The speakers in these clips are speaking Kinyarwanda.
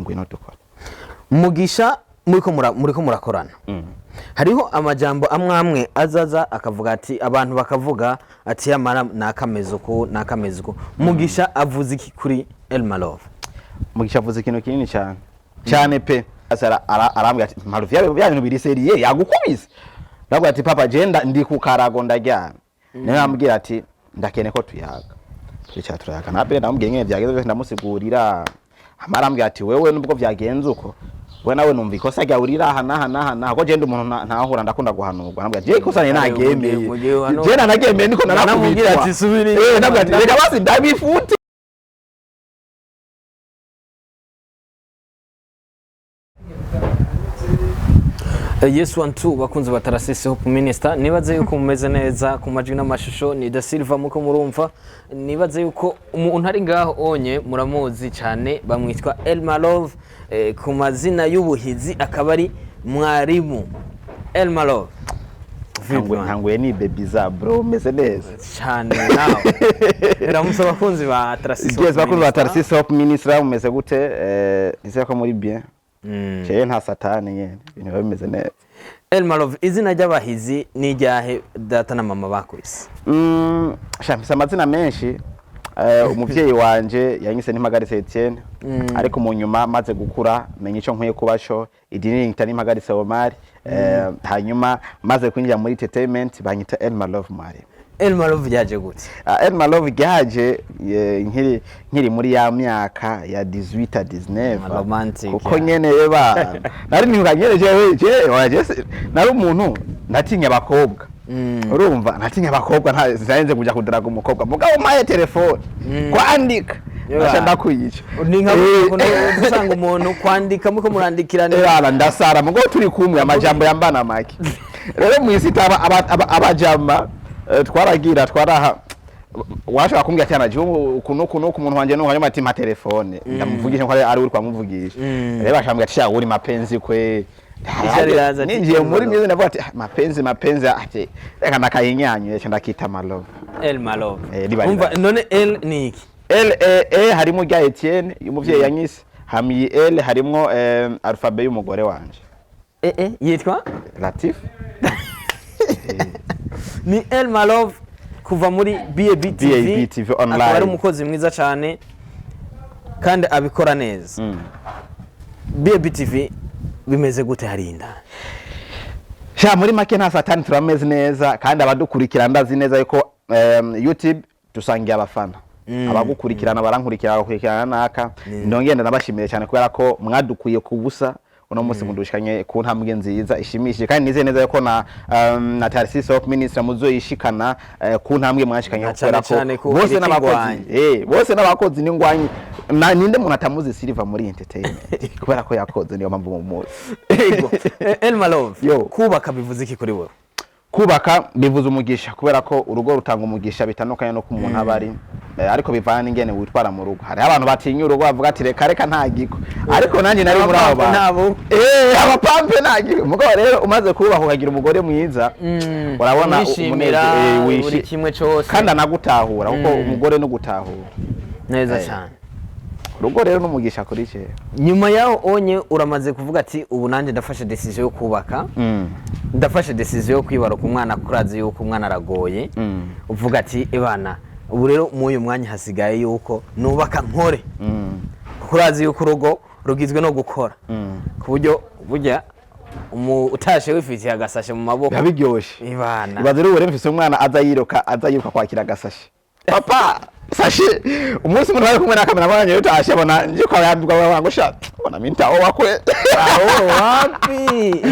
ngwino dukora. Mugisha muriko murakorana. Hariho amajambo amwe azaza akavuga ati abantu bakavuga ati yamara nakamezuko. Mugisha avuze iki kuri Ele Malove? Mugisha avuze ikintu kinini cyane pe. Arambwira ati Malove ya bintu biri seriye yagukubise. Ndabwo ati papa jenda ndi ku karago ndaryana. Nawe ambwira ati ndakene ko tuyaga. Twica turayaga nabe ndamubwiye ngene byagenze ndamusigurira. Amarambwira ati wewe nubwo byagenze uko we nawe numva ikosa rya urira aha ko jenda umuntu ntahura ndakunda guhanurwa nambwira je ikosa ni nagemeye je nagemeye niko naramubwira ati subiri nambwira ati reka basi ndabifute. Yes one two bakunze batarasese Hope Minister nibaze yuko mumeze neza ku majwi n'amashusho ni Da Silva muko murumva nibaze yuko umuntu ari ngaho onye muramuzi cyane bamwitwa Ele Malove ku mazina y'ubuhizi akaba ari mwarimu Ele Malove. Ntanguye ni baby za bro meze neza cyane nawe biramusaba bakunzi ba Tarasise. Yes bakunze ba Tarasise Hope Minister umeze gute nizeye ko muri bien. Cye nta satani nyene ibintu bimeze neza. Ele Malove izina ry'abahizi ni ryahe data na mama bakwise? Shampisa amazina menshi umuvyeyi wanje yanyise n'impagaritse Etienne ariko mu nyuma maze gukura menye ico nkwiye kubasho idini ngita n'impagaritse Omar hanyuma maze kwinjira muri entertainment banyita Ele Malove Mari. Ele Malove yaje gute? Ele Malove yaje nkiri muri ya myaka ya 18 19 romantic kuko nyene yeba nari ntikanyereje waje nari umuntu natinya abakobwa urumva natinya abakobwa ntazenze kuja kudaraga umukobwa mugabo maye telefone kwandika ashanda kuyica ni nka usanga umuntu kwandika muko murandikirane era ndasara mugo turi kumwe amajambo yambana make rero mwisita abajama twaraha washaka kumbwira ati anaje kuno umuntu wanje no hanyuma ati ma telefone ndamuvugisha ko ari uri kwamuvugisha rero bashambwira ati sha uri mapenzi kwe ninjiye muri myize navuga ati mapenzi ati reka nakayinyanyo cyenda kita Malove Ele Malove. Umva none Ele ni iki? Ele harimo rya Etienne umuvyeyi yanyise hamiye Ele harimo alphabet y'umugore wanje yitwa Latif. Ni Ele Malove kuva muri BAB TV online ari umukozi mwiza cyane kandi abikora neza. BAB TV bimeze gute harinda? Sha muri make nta satani turameze neza kandi abadukurikira ndazi neza yuko YouTube dusangiye abafana abagukurikirana barankurikirana naka ndongenda nabashimire cyane kubera ko mwadukuye ku busa uno munsi mundushikanye ku ntambwe nziza ishimishije kandi nize neza yuko na Tarasise Hope Minister muzo yishikana ku ntambwe mwashikanye kubera ko bose n'abakozi n'ingwanyi ninde muntu atamuzi Silva muri entertainment kubera ko yakoze niyo mpamvu mu Ele Malove kubaka bivuze iki kuri wowe? Kubaka bivuze umugisha kubera ko urugo rutanga umugisha bitandukanye no ku muntu abari ariko bivana ingene witwara mu rugo. Hari abantu batinya urugo bavuga ati reka ntagiko ariko nanjye nari muri abo nabo abapampe ntagiko mugabo rero umaze kubaho ukagira umugore mwiza urabona uri kimwe cyose kandi anagutahura kuko umugore no gutahura neza cyane. Urugo rero n'umugisha kuri cye. Nyuma yaho onye uramaze kuvuga ati ubu nanje ndafashe decision yo kubaka ndafashe decision yo kwibaruka umwana kurazi yuko umwana aragoye uvuga ati ebana ubu rero mu uyu mwanya hasigaye yuko nubaka nkore kurazi yuko urugo rugizwe no gukora ku buryo burya utashe wifitiye agasashe mu maboko yabiryoshe ibana ibaze rero mfise umwana azayiruka kwakira agasashe papa sashe umunsi umuntu ari kumwe na kamera mwanya utashe abona nje kwa yandwa wango sha bona minta wakwe wapi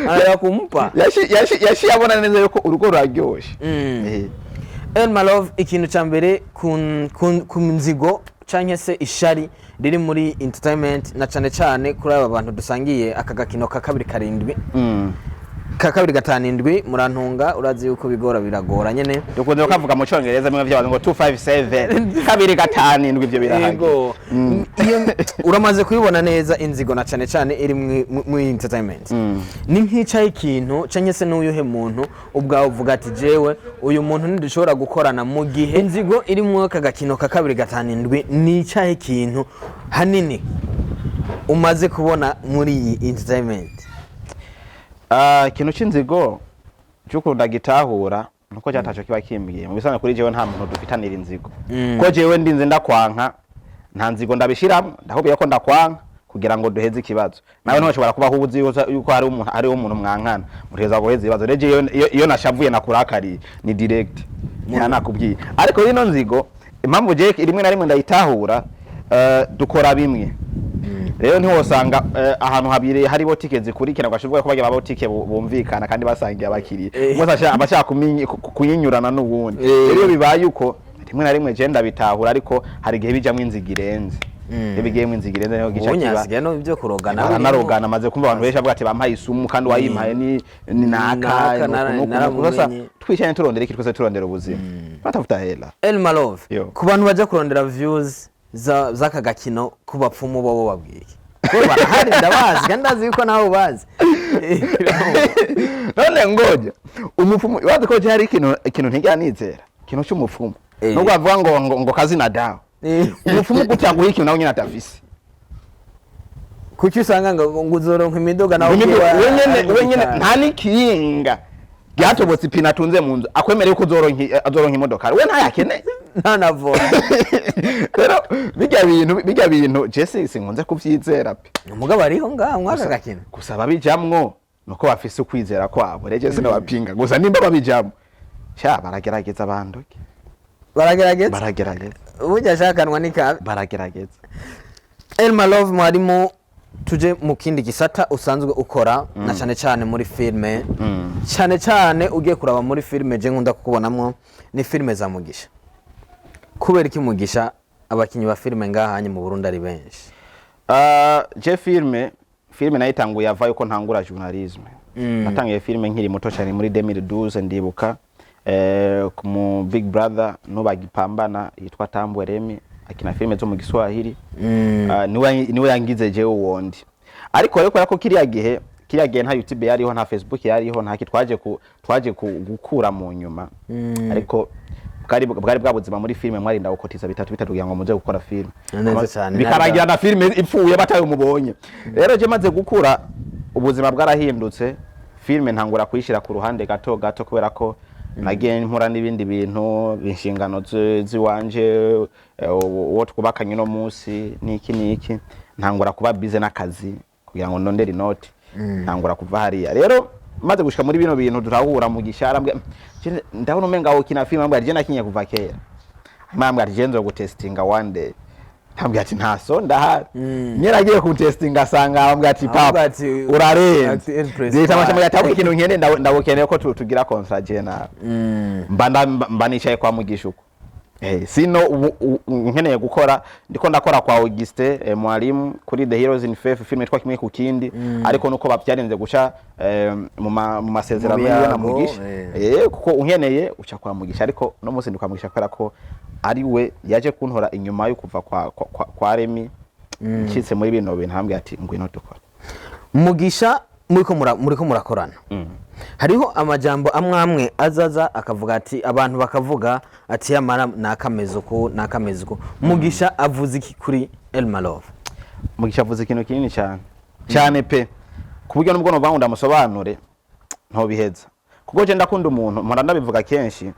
ara kumpa yashi abona neza yuko urugo ruraryoshe. Ele Malove ikintu cyambere ku nzigo canke se ishari riri muri entertainment na cyane kuri aba bantu dusangiye akagakino ka 2 ka 5 murantunga urazi yuko bigora biragora nyene dukunze kavuga mu cyongereza mwe by'abantu ngo 257 2 ibyo birahage uramaze kubibona neza inzigo na cyane iri mu entertainment ni nk'icaye ikintu canke se n'uyuhe muntu ubwawe uvuga ati jewe uyu muntu ntidushobora gukorana mu gihe inzigo iri mu akagakino ka 2 ni icaye ikintu hanini umaze kubona muri iyi entertainment? Ikintu c'inzigo cyukunda gitahura nuko cyatacho kiba kimbwiye mu bisanzwe kuri jewe nta muntu dufitanira inzigo ko jewe ndinze ndakwanka nta nzigo ndabishiramo ndahubiye ko ndakwanka kugira ngo duheze ikibazo nawe ntoshobora kubaho ubuzi yuko hari umuntu mwankana mureza guheza ibibazo reje iyo nashavuye nakurakari ni direct nakubwiye ariko rino nzigo impamvu je rimwe na rimwe ndayitahura dukora bimwe rero niho usanga ahantu habire hari botike zikurikira gashivuga ko bagiye babotike bumvikana kandi basangiye abakiriye mwese abashaka kunyinyurana n'ubundi rero bibaye uko rimwe na rimwe je ndabitahura ariko hari igihe bijamwe inzigirenze ebigiyemo inzigirenze niho gica kiba unyasigaye no byo kurogana narogana maze kumva abantu benshi avuga ati bampaye isumu kandi wayimpaye ni naka nuko twishanye turondera iki twese turondera ubuzima batafuta hela Ele Malove ku bantu baje kurondera views zaka gakino ku bapfumu bo babwiye ko barahari ndabazi kandi ndazi yuko nawe ubazi none ngoja umupfumu wazi ko cyari ikintu ntiganizera ikintu cy'umupfumu nubwo avuga ngo kazina dawo umupfumu gutyaguha ikintu nawe nyine atafise kuki usanga ngo uzoronka imidoga nawe wenyene nta nikinga byatobotse ipina tunze mu nzu akwemereye ko azoronka imodoka we ntayakeneye ntanavo rero bijya bintu Jesse sinkunze kuvyizera pe umugabo ariho ngaho mwaka gakino gusa babijamwo nuko bafise ukwizera kwabo reje sino bapinga gusa nimba babijamwo baragerageza abandoke baragerageza uburyo ashakanwa n'ikabe baragerageza Ele Malove mwarimu tuje mu kindi gisata usanzwe ukora na cyane muri filme cyane ugiye kuraba muri filme je nkunda kukubonamwo ni filme za Mugisha kubera iki Mugisha abakinyi ba filme ngahanye mu Burundi ari benshi je filme nayitanguye avayo ko ntangura journalisme natangiye filme nkiri muto cyane muri 2012 ndibuka mu Big Brother nubagipambana yitwa Tambwe Remi akina filme zo mu Giswahili niwe yangize je uwondi ariko yako kiriya gihe nta YouTube yariho nta Facebook yariho nta twaje gukura mu nyuma ariko bwari bwabuzima muri filme mwarinda gukotiza bitatu kugira ngo muze gukora filme bikarangira na filme ipfuye batayo mubonye rero je maze gukura ubuzima bwarahindutse filme ntangura kuyishira ku ruhande gato kubera ko nagiye nkora n'ibindi bintu inshingano ziwanje wo twubakanye no munsi niki ntangura kuba busy n'akazi kugira ngo ndondere inoti ntangura kuva hariya rero maze gushika muri bino bintu turahura mu gishara ndabona umenga wo kina film ambwa je nakinye kuva kera mambwa ati jenzo gutestinga one day ambwa ati ntaso ndahari nyeragiye ku testinga sanga ambwa ati papa urarenze zita mashamba yatabuka ikintu nkene ndabukeneye ko tugira contrat je na mbanicaye kwa Mugisha uko sino nkeneye gukora ndiko ndakora kwa Auguste mwalimu kuri The Heroes in Faith film yitwa kimwe ku kindi ariko nuko bavyarenze guca mu masezerano na Mugisha kuko unkeneye uca kwa Mugisha ariko no munsi ndikwa Mugisha kwera ko ari we yaje kuntora inyuma yo kuva kwa Remi ncitse muri bino bintu hambwe ati ngwino dukora Mugisha muriko murakorana hariho amajambo amwe azaza akavuga ati abantu bakavuga ati yamara nakamezuko Mugisha avuze iki kuri Ele Malove? Mugisha avuze ikintu kinini cyane pe kuburyo nubwo no bangunda musobanure nto biheza kuko je ndakunda umuntu mpora ndabivuga kenshi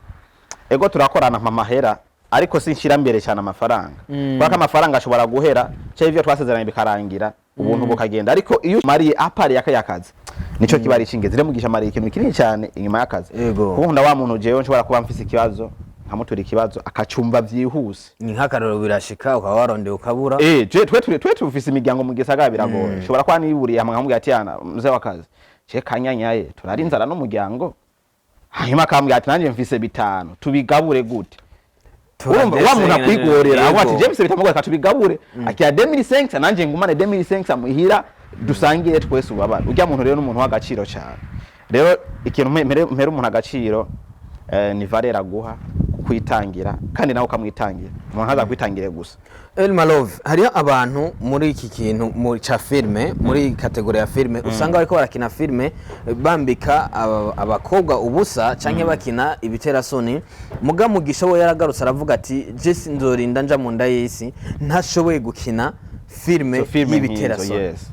ego turakorana amahera ariko sinshira mbere cyane amafaranga kuko amafaranga ashobora guhera cyo ivyo twasezeranye bikarangira ubuntu bukagenda ariko iyo mari apari yakayakazi nico kibari cingeze rero Mugisha mari ikintu kinini cyane inyuma y'akazi kuko nda wa muntu jewe nshobora kuba mfise ikibazo nkamutura ikibazo akacumba vyihuse ni nkakaroro birashika ukaba warondeye ukabura twe tufise imiryango mu gisagara biragoye nshobora kwa niburiye hamwe nkamubwira ati yana mzee wakazi je kanyanyaye turarinzara no muryango hanyuma akambwira ati nanje mfise bitanu tubigabure gute wa muntu akwigorera aho ati James bitamugoye katubigabure akiya 2005 nanje ngumane 2005 muhira dusangiye twese ubabara ujya muntu rero n'umuntu w'agaciro cyane rero ikintu mpere umuntu agaciro ni valera guha kwitangira kandi nawe ukamwitangira umuntu haza kwitangire gusa Ele Malove hariyo abantu muri iki kintu muri cha filme muri kategori ya filme usanga bariko barakina filme bambika abakobwa ubusa canke bakina ibiterasoni muga Mugisha we yaragarutse aravuga ati je sinzorinda nja mu nda y'isi ntashoboye gukina filme y'ibiteraso yes.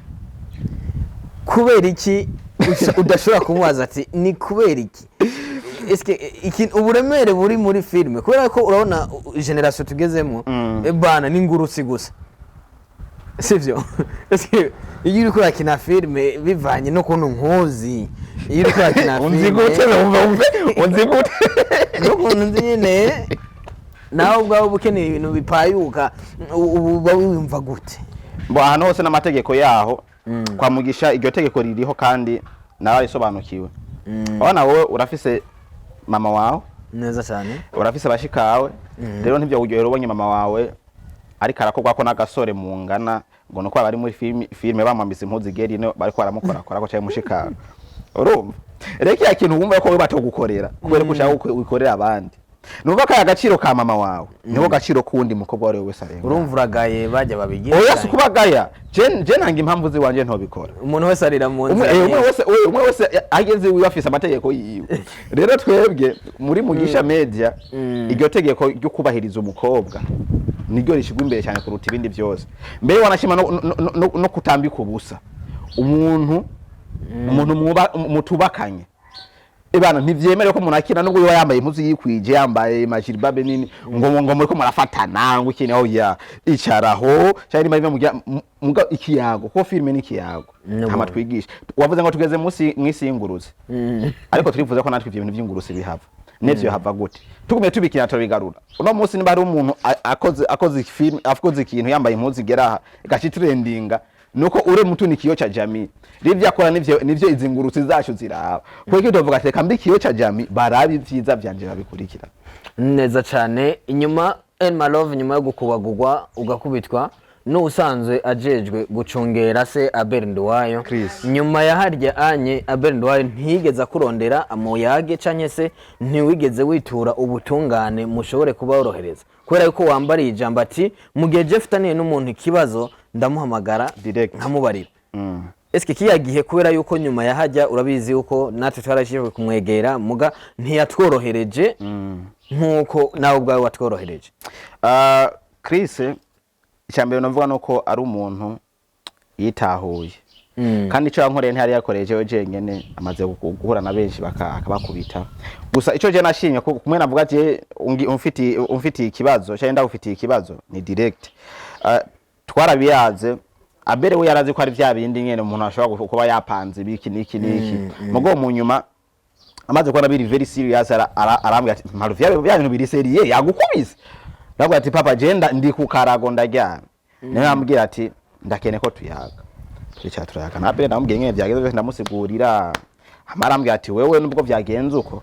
kubera iki udashobora kumubaza ati ni kubera iki eske uburemere buri muri filme kubera ko urabona generation tugezemo bana n'ingurutsi gusa sivyo eske iyo uri kurakina filme bivanye no kuntu nkozi iyo uri kurakina filme unzi gute no kuntu nzi nyene nawe ubwawe bukeneye ibintu bipayuka uba wiyumva gute bo hano hose n'amategeko yaho kwa Mugisha iryo tegeko ririho kandi nawe risobanukiwe abana wowe urafise mama wawe neza cyane urafise bashikawe rero ntibyo uryohera ubonye mama wawe ariko arakogwa ko n'agasore mu ngana ngo nuko bari muri filme bamwambise impuzu gerine bari ko baramukora ko cyaye mushikawe urumva reka ya kintu wumva ko we batogukorera kubera ko ushaka ukorera abandi numva ko agaciro ka mama wawe niho gaciro kundi mukobwa wari wese arenga urumva uragaye bajya babigira oya sikubagaya je nanga impamvu zi wanje ntobikora umuntu wese arira mu nzira umwe wese ageze wafise amategeko yiwe rero twebwe muri Mugisha Media iryo tegeko ryo kubahiriza umukobwa niryo rishigwa imbere cyane kuruta ibindi byose mbere wanashima no kutambika ubusa umuntu mutubakanye ibana ntivyemere ko umuntu akina nubwo yo yambaye impuzu yikwije yambaye majiribabe nini ngo muri ko murafatana ngo ikine aho ya icaraho cyari mabive muga ikiyago ko filme ni ikiyago ama twigisha wavuze ngo tugeze mwisi y'inguruzi ariko turivuze ko natwe ibintu by'inguruzi bihava nevyo hava gute tugume tubikina tubigarura uno munsi niba ari umuntu akoze film afukoze ikintu yambaye impuzu igera gacitrendinga nuko ure mutunikiyo cha jamii rivya akora nivyo izingurutsi zacu ziraba kweki tuvuga ati kambikiyo cha jamii barabi ivyiza vyanje babikurikira neza cyane inyuma Ele Malove nyuma yo gukubagurwa ugakubitwa no usanzwe ajejwe gucungera se Abel Nduwayo nyuma ya harya anye Abel Nduwayo ntigeze kurondera amoyage canke se ntiwigeze witura ubutungane mushobore kuborohereza kubera yuko wambariye ijambo ati mugihe Jeftaniye n'umuntu ikibazo ndamuhamagara direct nkamubarira eske kiya gihe kubera yuko nyuma ya hajya urabizi yuko natwe twarashije kumwegera muga ntiyatworohereje nkuko nawe ubwawe watworohereje Chris icyambere navuga nuko ari umuntu yitahuye kandi ico yankoreye ntari yakoreje we jengene amaze guhura na benshi bakabakubita gusa ico je nashimye ko kumwe navuga ati umfiti ikibazo cyane ndagufitiye ikibazo ni direct twarabiyaze Abel we yarazi ko ari vya bindi nyene umuntu ashobora kuba yapanze biki niki mugo mu nyuma amaze ko nabiri very serious arambya ati Malove vya bintu biri serious yagukubise nabwo ati papa jenda ndi ku karago ndajyana niwe ambwira ati ndakene ko tuyaga twica turayaga na Abel ndamubwiye nyene vyagenze ndamusigurira amarambya ati wewe nubwo vyagenze uko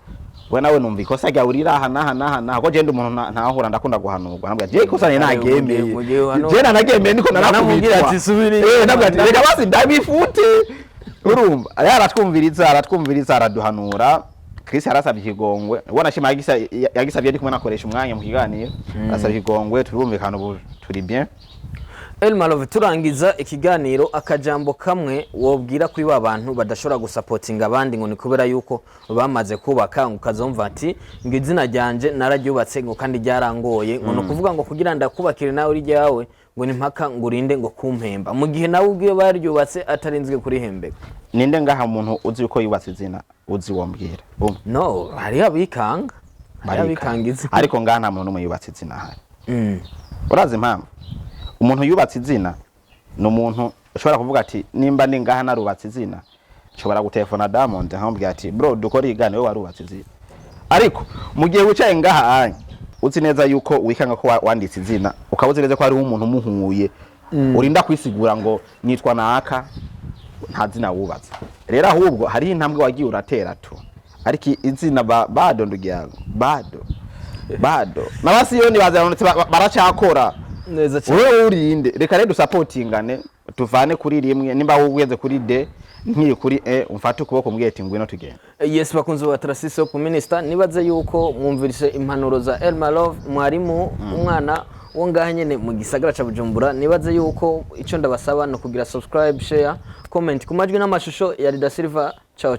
we nawe numva ikosa rya urira aha ko jenda umuntu ntahura ndakunda guhanurwa nabwo je ikosa ni nagemeye je nagemeye niko naramubwira ati subiri nabwo ati reka basi ndabifute urumva aratwumviriza araduhanura Chris arasabye ikigongwe ubona shima yagisabye ari kumwe nakoresha umwanya mu kiganiro arasabye ikigongwe turumvikana ubu turi bien Ele Malove turangiza ikiganiro akajambo kamwe wobwira kuri abantu badashobora gusapotinga abandi ngo ni kubera yuko bamaze kubaka ukazomva ati ngo izina ryanje nararyubatse ngo kandi ryarangoye ngo no kuvuga ngo kugira ndakubakire nawe uri ryawe ngo ni mpaka ngurinde ngo kumpemba mu gihe nawe ubwiye baryubatse atarinzwe kuri hembeka ninde ngaha umuntu uzi uko yubatse izina uzi wombwira no hari abikanga izina ariko ngaha nta muntu numwe yubatse izina hari urazi impamvu umuntu yubatse izina no umuntu ushobora kuvuga ati nimba ndi ngaha narubatse izina nshobora gutelefona Diamond nkambwira ati bro dukora igane we warubatse izina ariko mu gihe wicaye ngaha anye uzi neza yuko wikanga ko wanditse izina ukabuze neza ko ari umuntu umuhuye urinda kwisigura ngo nitwa naka nta zina wubatse rero ahubwo hari intambwe wagiye uratera tu ariko izina bado ndugiyango bado nabasiyoni bazanonetse baracakora neza cyane wewe urinde reka rero supportingane tuvane kuri rimwe nimba ugeze kuri D nkiri kuri umfate ukuboko mbwete ngwino tugenda yes bakunze wa Trasiso ku minister nibaze yuko mwumvirise impanuro za Ele Malove mwarimu umwana wo ngaha nyene mu gisagara ca Bujumbura nibaze yuko ico ndabasaba no kugira subscribe share comment ku majwi n'amashusho ya Rida Silva ciao